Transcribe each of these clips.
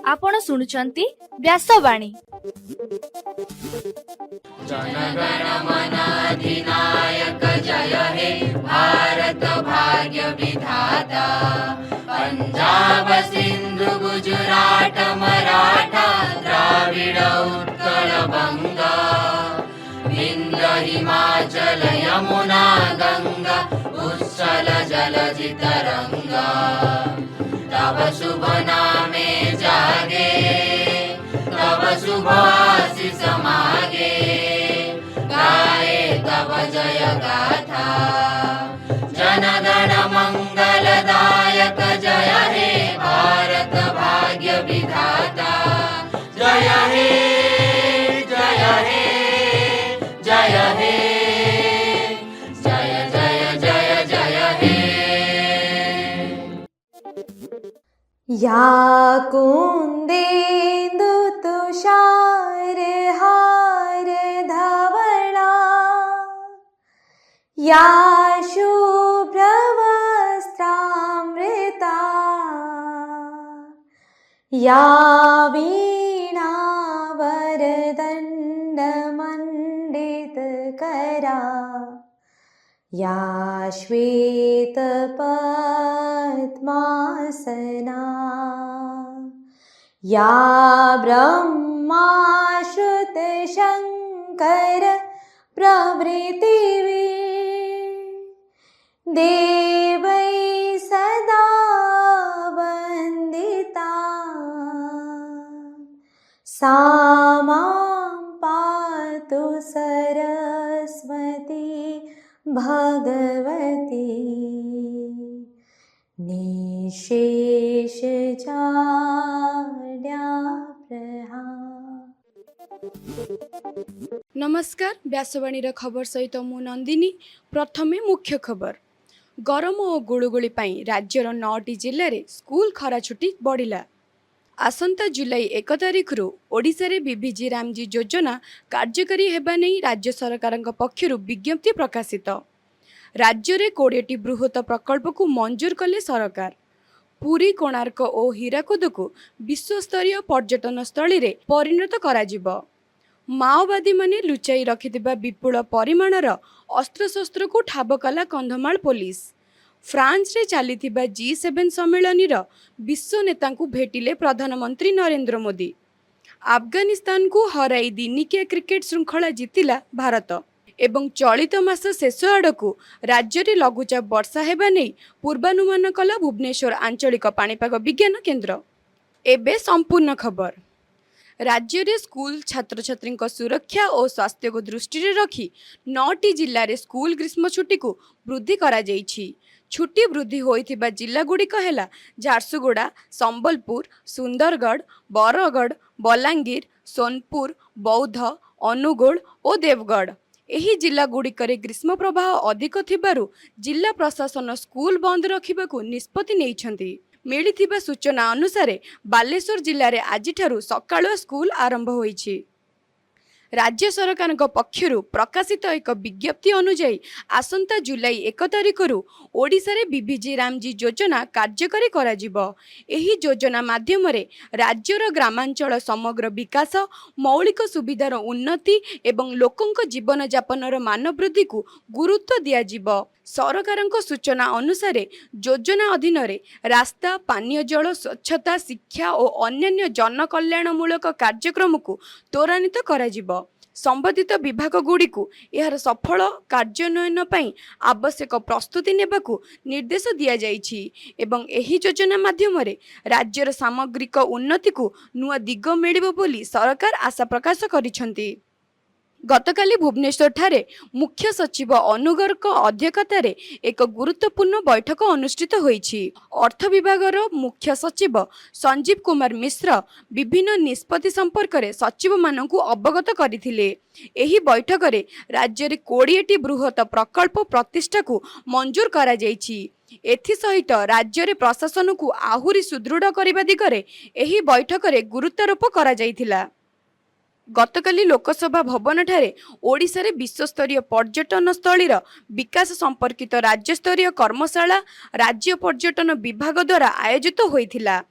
आपण शुणुचंती व्यासवाणी। जनगण मन अधिनायक जय हे भारत भाग्य विधाता। पंजाब सिंधु गुजरात मराठा द्राविड उत्कल बंगा। विंध्य हिमाचल यमुना गंगा उच्छल जलधि तरंगा। तब शुभ नामे जागे तब शुभ आशीष मागे। गाए तब जय गाथा जनगण मंगलदायक जय हे भारत भाग्य विधाता। जय हे जय हे जय हे जय जय जय जय हे। या कुन्देन्दु तुषार हार धवला। या शुभ्रवस्त्रामृता। या वीणा वरदण्डमण्डितकरा। या श्वेतपद्मासना। या ब्रह्माश्रुतशङ्कर प्रभृतिभिः देवैः सदा वन्दिता। सा मां पातु सरस्वती भगवती। निशेष नमस्कार व्यासवाणी खबर सहित मु नंदिनी। प्रथमे मुख्य खबर। गरम और गुळुगुळी पाई राज्यर 9टी जिले में स्कूल खरा छुट्टी बढ़िला। आसंता जुलाई 1 तारिख ओडिशा रे बीबीजी रामजी योजना कार्यकारी हेबा नै राज्य सरकार पक्षर विज्ञप्ति प्रकाशित। राज्य में 20टी बृहत प्रकल्प को मंजूर कले सरकार। पुरी कोणार्क और हीराकुद को विश्वस्तरीय पर्यटन स्थली रे परिणत कराजिब। माओवादी माने लुचाई रखिथिबा विपुल परिमाणर अस्त्रशस्त्र को ठाब कला कंधमाल पुलिस। फ्रांस रे चलीथिबा G7 सम्मेलनीर विश्व नेता को भेटिले प्रधानमंत्री नरेंद्र मोदी। अफगानिस्तान को हराई दिनिकिया क्रिकेट श्रृंखला जीतिला भारत। एवं चलित मास शेष आड़कू राज्य में लघुचाप वर्षा हेबा नै पूर्वानुमान कला भुवनेश्वर आंचलिक पाणीपाग विज्ञान केन्द्र। एबे संपूर्ण खबर। राज्य में स्कूल छात्र छात्री सुरक्षा और स्वास्थ्य को दृष्टि रखी 9टी जिले में स्कूल ग्रीष्म छुट्टी को वृद्धि करा जाइछि। छुट्टी वृद्धि होइथिबा जिला गुड़िक है झारसुगुड़ा, संबलपुर, सुंदरगढ़, बरगढ़, बलांगीर, सोनपुर, बौद्ध, अनुगुल और देवगढ़। एही जिला गुड़िकर ग्रीष्म प्रवाह अधिक थिबारु जिला प्रशासन स्कूल बंद रखिबाकू निष्पत्ति नेइछन्ति। मिलिथिबा सूचना अनुसार बालेश्वर जिले में आज सकाळुआ स्कूल आरंभ होइछि। राज्य सरकार पक्षर प्रकाशित एक विज्ञप्ति अनुଯାयी आसंता जुलाई 1 तारिख ओडिशा रे बीबीजी रामजी योजना कार्यकारी कराजिब। एही योजना माध्यम राज्यर ग्रामांचल समग्र विकास, मौलिक सुविधार उन्नति एवं लोकंक जीवन यापनर मान वृद्धि को गुरुत्व दियाजिब। सरकारଙ୍କ सूचना अनुसार योजना अधीन रास्ता, पानीय जल, स्वच्छता, शिक्षा और अन्य जनकल्याणमूलक कार्यक्रम को त्वरान्वित कराजिब। संबंधित विभाग गुड़ी को यार सफल कार्यान्वयन पई आवश्यक प्रस्तुति नेबाकू निर्देश दिया जाइछि एवं एही योजना माध्यम राज्यर सामग्रिक उन्नति को नुआ दिग मिलिबो बोली सरकार आशा प्रकाश करिसेंति। गतकाली भुवनेश्वर ठारे मुख्य सचिव अनुगर अध्यक्षतार एक गुरुत्वपूर्ण बैठक अनुष्ठित होईछि। अर्थ विभागर मुख्य सचिव संजीव कुमार मिश्र विभिन्न निष्पत्ति संपर्क में सचिव मानकु अवगत करथिले। एही बैठक में राज्य में 20टी बृहत प्रकल्प प्रतिष्ठा को मंजूर करा जाइछि। एथि सहित राज्य में प्रशासन को आहुरी सुदृढ़ करने दिगरे एही बैठक में गुरुत्वारोप करा जाइथिला। गतकाली लोकसभा भवन ठारे ओडिशारे विश्वस्तरीय पर्यटन स्थलीर विकास संपर्कित राज्यस्तरीय कर्मशाला राज्य पर्यटन विभाग द्वारा आयोजित होइथिला।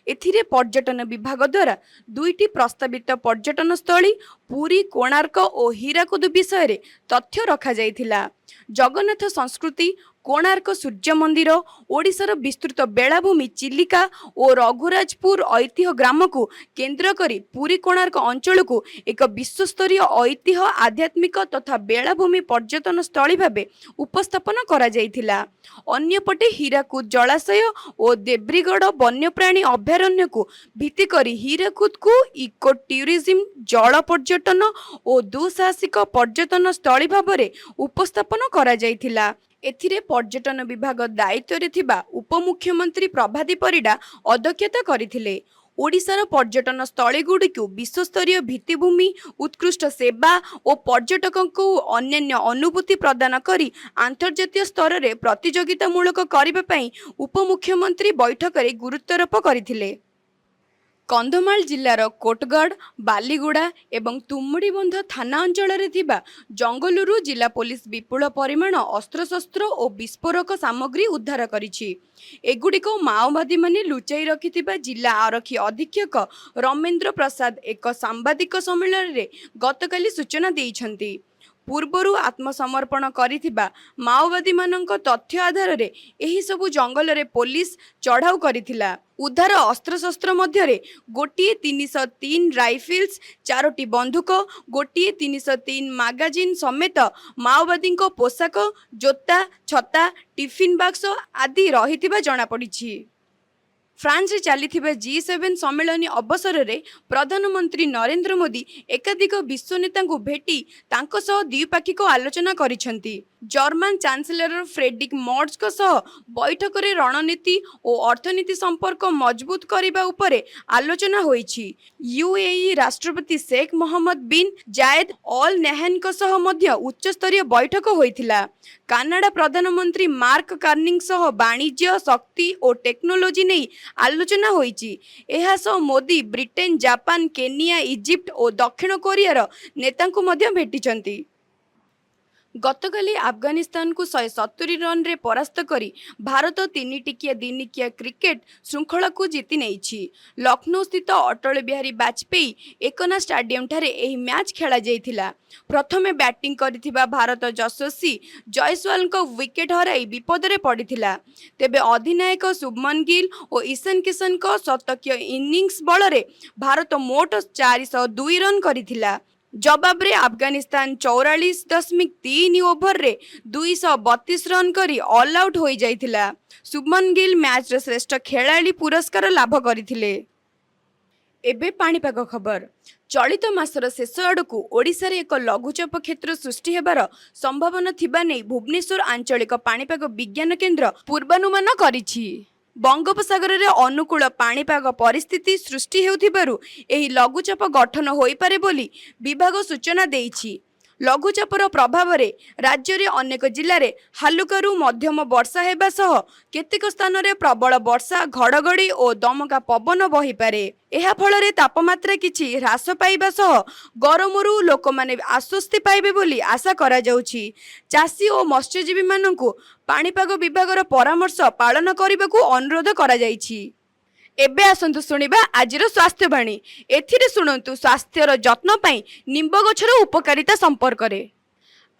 एथिरे पर्यटन विभाग द्वारा 2टी प्रस्तावित पर्यटन स्थली पुरी, कोणार्क और हीराकुद विषय रे तथ्य रखा जाइथिला। जगन्नाथ संस्कृति, कोणार्क सूर्य मंदिर, ओडिशार विस्तृत बेलाभूमि चिलिका और रघुराजपुर ऐतिह्य ग्राम को केन्द्र करी पुरी कोणार्क अंचल को एक विश्वस्तरीय ऐतिह्य आध्यात्मिक तथा बेलाभूमि पर्यटन स्थली भावे उपस्थापन करा जाइथिला। अन्यपटे हीराकुद जलाशय और देब्रीगढ़ वन्यप्राणी अभयारण्य को भित्ति करी हीराकुद को इको टूरिज्म, जल पर्यटन और दुसाहसिक पर्यटन स्थली भावे उपस्थापन करा जाइथिला। एथिरे पर्यटन विभाग दायित्व रे थिबा उपमुख्यमंत्री प्रभाती परिडा अध्यक्षता करिथिले। ओडिशार पर्यटन स्थली गुड़िक विश्वस्तरीय भित्तिभूमि, उत्कृष्ट सेवा और पर्यटकों को अन्य अनुभूति प्रदान करी आंतर्जातीय स्तर में प्रतियोगितामूलक करबा पई उपमुख्यमंत्री बैठक में गुरुत्वारोप करथिले। कंधमाल जिल्लार कोटगढ़, बालीगुड़ा एवं तुमुड़ीबंध थाना अंचल जंगलरू जिला पुलिस विपुल परिमाण अस्त्रशस्त्र और विस्फोरक सामग्री उद्धार करिछि। एगुड़िक माओवादी माने लुचाई रखिथिबा जिला आरक्षी अधीक्षक रमेंद्र प्रसाद एक सांबादिक सम्मेलन रे गतकाली सूचना देइछन्ति। पूर्वरु आत्मसमर्पण करिथिबा माओवादी मानक तथ्य आधार रे एही सबु जंगल रे पुलिस चढ़ाऊ करिथिला। उद्धार अस्त्रशस्त्र मध्य गोटे 303 राइफल्स, 4टी बंदूक, गोटे 303 मैगजीन समेत माओवादी पोशाक, जोता, छता, टिफिन बक्स आदि रहिथिबा जणा पड़िछि। फ्रांस चली G7 सम्मेलन अवसर में प्रधानमंत्री नरेंद्र मोदी एकाधिक विश्व नेता भेटी द्विपाक्षिक आलोचना करिसेंति। जर्मन चांसलर फ्रेडरिक मर्ज बैठक में रणनीति और अर्थनीति संपर्क मजबूत करने उपरे आलोचना होईछि। यूएई राष्ट्रपति शेख मोहम्मद बिन जायद अल नाह्यान उच्चस्तरीय बैठक होइथिला। कनाडा प्रधानमंत्री मार्क कार्निंग वाणिज्य, शक्ति और टेक्नोलोजी नहीं आलोचना होईछि। एहा सह Modi Britain, Japan, Kenya, Egypt और दक्षिण कोरियार नेतांकु मध्य भेटिछन्ति। गतकाली अफगानिस्तान को 170 रन रे परास्त करी भारत 3 टिकिया दिनिकिया क्रिकेट श्रृंखला को जीति नेइछि। लखनऊ स्थित अटल बिहारी वाजपेयी एकना स्टाडियम ठारे एही मैच खेला जाइथिला। प्रथमे बैटिंग करिथिबा भारत यशस्वी जयसवाल को विकेट हराई विपद रे पड़िथिला। तेबे अधिनायक शुभमन गिल और ईशान किशन को शतकीय इनिंग्स बल रे भारत मोट 402 रन करिथिला। जवाब रे अफगानिस्तान 44.3 ओवर रे 232 रन करी ऑल आउट हो जाइथिला। शुभमन गिल मैच रे श्रेष्ठ खेलाड़ी पुरस्कार लाभ करथिले। एबे पाणीपाग खबर। चलित मासर शेष आड़कू ओडिशा रे एक लघुचाप क्षेत्र सृष्टि हेबार संभावना थिबा नै भुवनेश्वर आंचलिक पाणीपाग विज्ञान केन्द्र पूर्वानुमान करिछि। बंगोपसागर रे अनुकूल पाणीपाग परिस्थिति सृष्टि हेउथिबारु एही लघुचाप गठन होई पारे बोली विभाग सूचना देइछि। लघुचापर प्रभाव रे राज्य रे अनेक जिल्ला रे हालुकारू मध्यम वर्षा हेबा सह केतेक स्थान रे प्रबल वर्षा, घड़घड़ी और दमका पवन बही पारे। एहा फल रे तापमात्रा किछि ह्रास पाइबा सह गरमरू लोक माने आश्वस्ति पाइबे बोली आशा करा जाउछि। चाषी और मत्स्यजीवी मानकु पाणीपाग विभागर परामर्श पालन करबाकू अनुरोध करा जाइछि। एबे आसंतु सुनिबा आजिर स्वास्थ्यवाणी। एथिरे सुनंतु स्वास्थ्यर जत्न पई निंब गछर उपकारिता संपर्क रे।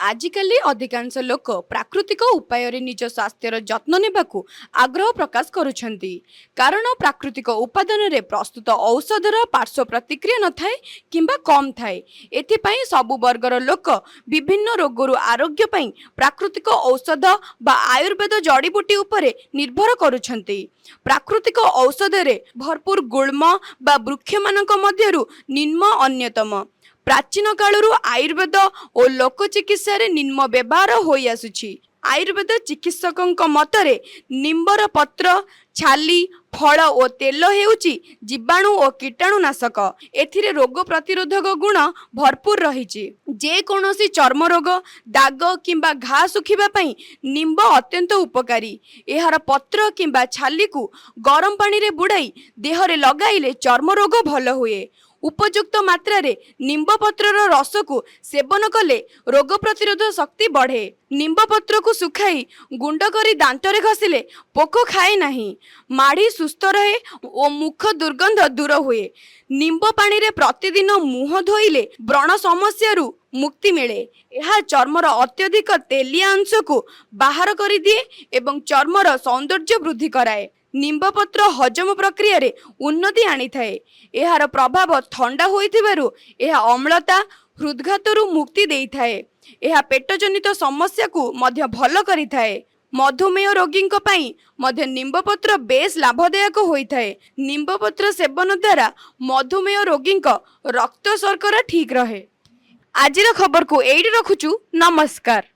आजिकाली अधिकांश लोक प्राकृतिक उपाय रे निज स्वास्थ्यर जत्न नेबाकू आग्रह प्रकाश करुछंती। कारण प्राकृतिक उपादान रे प्रस्तुत औषधर पार्श्व प्रतिक्रिया न थाए किंबा कम थाए। एथिपाई सबु वर्गर लोक विभिन्न रोगरु आरोग्य पई प्राकृतिक औषध बा आयुर्वेद जड़ीबूटी उपरे निर्भर करुछंती। प्राकृतिक औषध रे भरपूर गुल्म बा वृक्ष मानक मध्यरु निम्न अन्यतम। प्राचीन कालरू आयुर्वेद और लोक चिकित्सा रे निम्न व्यवहार होई आसुछि। आयुर्वेद चिकित्सकों मतरे निम्बर पत्र, छाली, फल और तेल हेउची जीवाणु और कीटाणुनाशक। एथिरे रोग प्रतिरोधक गुण भरपूर रहिछि। जे कोनोसी चर्म रोग, दाग किंबा घा सुखिबा पई निम्ब अत्यंत उपकारी। एहार पत्र किंबा छाली को गरम पानी रे बुड़ाई देहरे लगाइले चर्म रोग भल हुए। उपयुक्त मात्रा निम्ब पत्रर रस को सेवन कले रोग प्रतिरोध शक्ति बढ़े। निम्ब पत्र को सुखाई गुंड करी दांतरे घसिले पोक खाए नहीं, माढ़ी सुस्थ रहे और मुख दुर्गंध दूर हुए। निम्ब पानी रे प्रतिदिन मुह धोइले व्रण समस्या मुक्ति मिले। यह चर्मर अत्यधिक तेलिया अंश को बाहर कर दिए एवं चर्मर सौंदर्य वृद्धि कराए। निम्ब पत्र हजम प्रक्रिया रे उन्नति आनी थाए। यार प्रभाव ठंडा होइथिबारु यह अम्लता हृदघातरु मुक्ति देई थाए। यह पेट जनित समस्या को मध्य भल करि थाए। मधुमेह रोगी मध्य निम्ब पत्र बेस लाभदायक होइथाए। निम्ब पत्र सेवन द्वारा मधुमेह रोगी रक्त शर्करा ठीक रहे। आजिर खबर को एइडी रखुचु। नमस्कार।